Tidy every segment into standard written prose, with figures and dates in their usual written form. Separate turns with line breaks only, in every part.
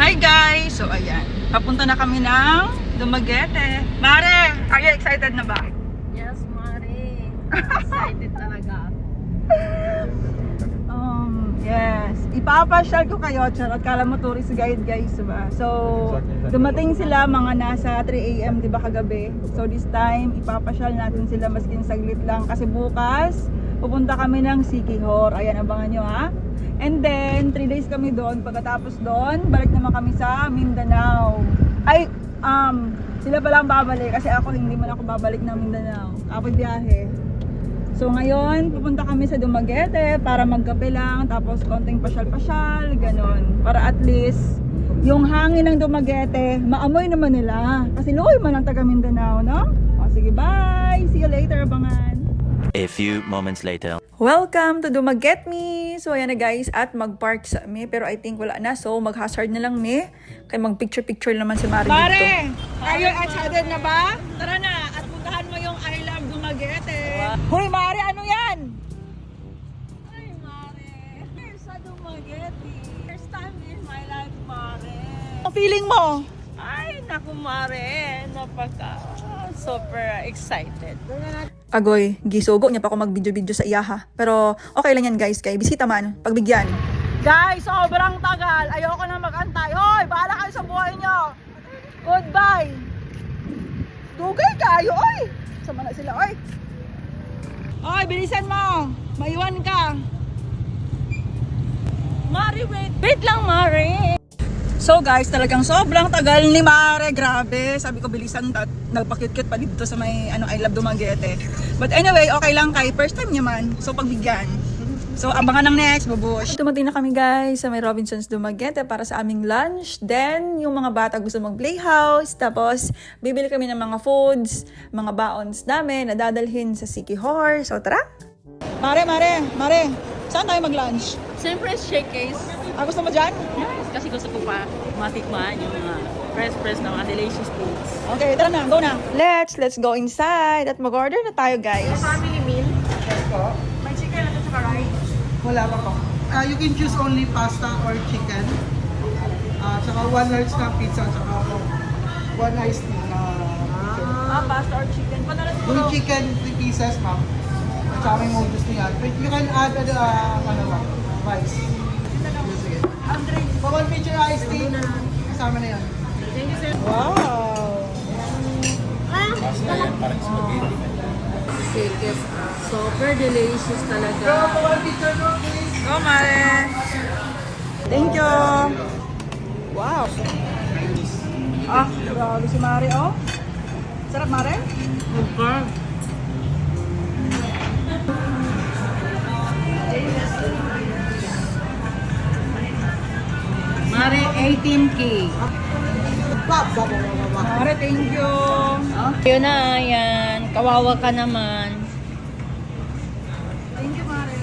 Hi guys! So ayan, papunta na kami ng Dumaguete. Mare, are you excited na ba?
Yes, Mari. Excited talaga ako.
Yes. Ipapasyal ko kayo, charot. Kala mo tourist guide guys, diba? So, dumating sila mga nasa 3 AM, diba kagabi? So this time, ipapasyal natin sila maskin saglit lang. Kasi bukas, pupunta kami ng Siquijor. Ayan, abangan nyo ha. And then, 3 days kami doon. Pagkatapos doon, balik naman kami sa Mindanao. Ay, sila pala ang babalik kasi ako hindi man ako babalik ng Mindanao. Ako biyahe. So ngayon, pupunta kami sa Dumaguete para magkape lang, tapos konting pasyal-pasyal, ganon. Para at least, yung hangin ng Dumaguete, maamoy naman nila. Kasi luoy man ang taga Mindanao, no? O sige, bye! See you later, abangan!
A few moments later.
Welcome to Dumaguete Me! So ayan na guys, at mag-park sa me, pero I think wala na. So mag-hazard na lang me. Kaya mag-picture-picture naman si Mari dito.
Mare! Are you excited na ba? Tara na! At puntahan mo yung I Love Dumaguete!
Hoy Mari, ano yan?
Ay, Mare! Here's sa Dumaguete! First time in my life, Mare!
Ang feeling mo?
Ay, naku, Mare! Super excited.
Agoy, gisugo niya pa ako mag-video-video sa iyaha. Pero okay lang yan guys, kay bisita man, pagbigyan. Guys, sobrang tagal. Ayoko na mag-antay. Hoy, bahala kayo sa buhay nyo. Goodbye. Dugay kayo, oy. Sama na sila, oy. Oy, bilisan mo. Maiwan ka.
Mare, wait! Wait lang, Mare!
So guys, talagang sobrang tagal ni Mare. Grabe. Sabi ko bilisan at nagpakit-kit pa dito sa may I Love Dumaguete. But anyway, okay lang kay first time niya man. So pagbigyan. So abangan ng next, babush. Dumating na kami guys sa may Robinsons Dumaguete para sa aming lunch. Then yung mga bata gusto mag-playhouse. Tapos bibili kami ng mga foods, mga baons namin na dadalhin sa Siquijor. So tara! Mare, saan tayo mag-lunch?
Siyempre, showcase.
Gusto mo dyan?
Yes, kasi gusto ko pa matikman yung mga fresh na mga delicious foods.
Okay, tara na, go na. Let's go inside at mag-order na tayo guys.
Family meal?
May chicken at saka rice.
Wala pa po. You can choose only pasta or chicken. Saka one large na pizza, saka one iced tea.
Pasta or chicken.
Yung chicken, 3 pieces, ma'am. At saka may modus niya. You can add rice. Sige. For one pitcher iced tea, kasama na yan.
Thank you, sir.
Wow!
Super delicious talaga.
For one pitcher, no, please.
Go, Mare! Thank you! Wow! Grabe si Mare, oh. Sarap, Mare?
Super. Mare, 18K.
Mare, thank you!
Yun na, yan. Kawawa ka naman.
Thank you, Mare.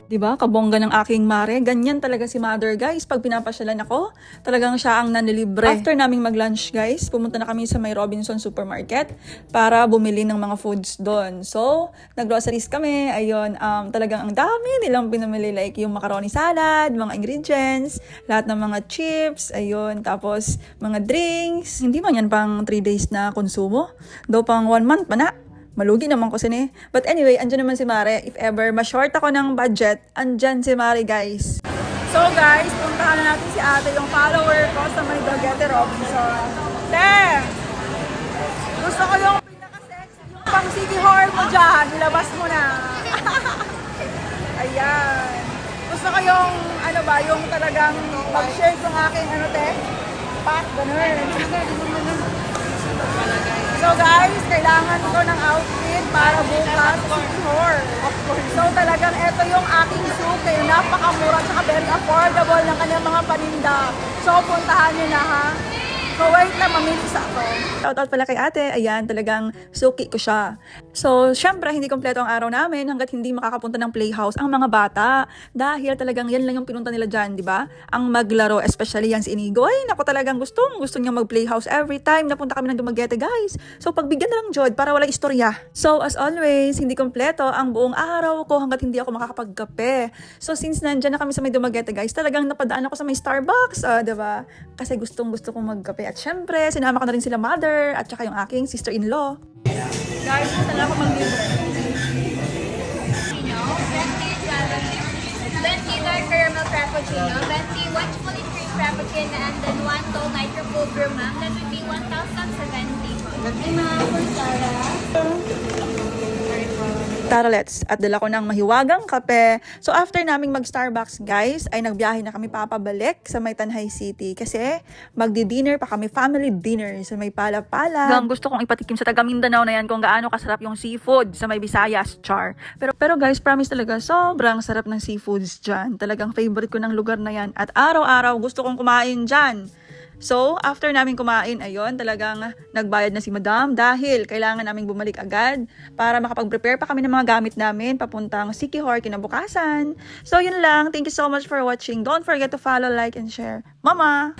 Diba? Kabongga ng aking Mare. Ganyan talaga si Mother, guys. Pag pinapasyalan ako, talagang siya ang nanilibre. After naming mag-lunch, guys, pumunta na kami sa may Robinson Supermarket para bumili ng mga foods doon. So, nag-groceries kami. Ayun, talagang ang dami nilang pinamili. Like yung macaroni salad, mga ingredients, lahat ng mga chips, ayun, tapos mga drinks. Hindi man yan pang 3 days na konsumo. Daw pang 1 month pa na. Malugi naman ko sini. But anyway, andyan naman si Mare. If ever ma-short ako ng budget, andyan si Mare, guys. So guys, puntahan na natin si ate, yung follower ko sa may Dumaguete Robinson. Te! Gusto ko yung pinaka-sexy, yung pang Siquijor mo dyan. Ilabas mo na. Ayan. Gusto ko yung, yung talagang mag-share yung aking, pack, ganun. So guys, kailangan ko ng outfit para bukas sa Siquijor. So talagang ito yung aking suit. Napakamura at very affordable ng kanyang mga paninda. So puntahan nyo na ha. So wait na, mamilis ako. Shoutout pala kay ate. Ayan, talagang suki ko siya. So, syempre, hindi kompleto ang araw namin hanggat hindi makakapunta ng playhouse ang mga bata. Dahil talagang yan lang yung pinunta nila dyan, di ba? Ang maglaro, especially yan si Inigo. Ay, naku talagang gusto niya mag-playhouse every time napunta kami ng Dumaguete, guys. So, pagbigyan na lang, Jod, para wala istorya. So, as always, hindi kompleto ang buong araw ko hanggat hindi ako makakapagkape. So, since nandyan na kami sa may Dumaguete, guys, talagang napadaan ako sa may Starbucks, di ba? Kasi gustong-gusto kong magkape. At syempre, sinama ko na rin sila mother at saka yung aking sister-in-law. Guys, gusto na ako mag-libre.
20 dark caramel frappuccino, 20 one chocolate cream frappuccino, and then 1 tall nitro cold brew, ma'am. That would be 1,070. Hey, ma'am, for Sarah.
Taralets at dala ko ng mahiwagang kape. So after naming mag-Starbucks, guys, ay nagbiyahe na kami papabalik sa may Tanhay City kasi magdi-dinner pa kami, family dinner sa may Pala-Pala. Gusto kong ipatikim sa taga Mindanao na yan kung gaano kasarap yung seafood sa may Visayas, char. Pero guys, promise talaga, sobrang sarap ng seafoods dyan. Talagang favorite ko ng lugar na yan at araw-araw gusto kong kumain dyan. So, after namin kumain, ayun, talagang nagbayad na si Madam dahil kailangan naming bumalik agad para makapag-prepare pa kami ng mga gamit namin papuntang Siquijor kinabukasan. So, yun lang. Thank you so much for watching. Don't forget to follow, like, and share. Mama!